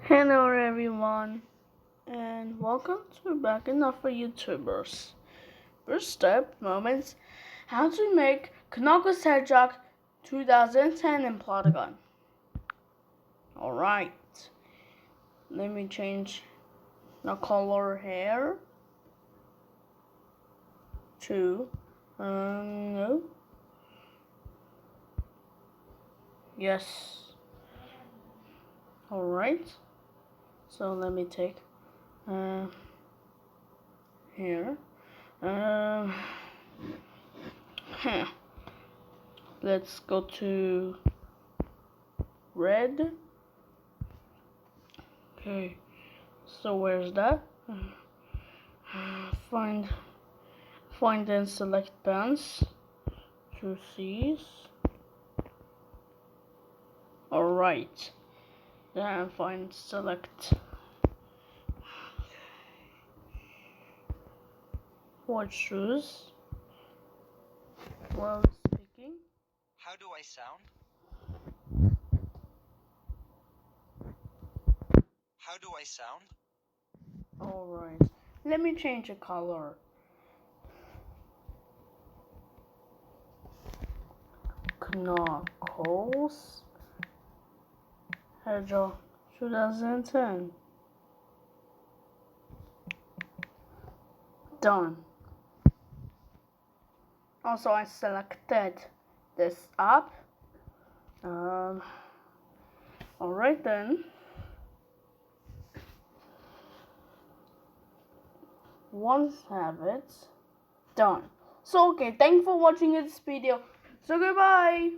Hello everyone, and welcome to Back Enough for YouTubers. First step, moments, how to make KnucklesHedgehog2010 in Plotagon. Alright, let me change the color here to, no, yes, alright, so let me take, here, let's go to red. Okay, so where's that? Find and select bands to seize. Alright, then find select what shoes. While speaking. How do I sound? How do I sound? Alright, let me change the color. KnucklesHedgehog2010. Done. Also, I selected this app. Alright then. Once have it, done. So okay, thanks for watching this video. So goodbye.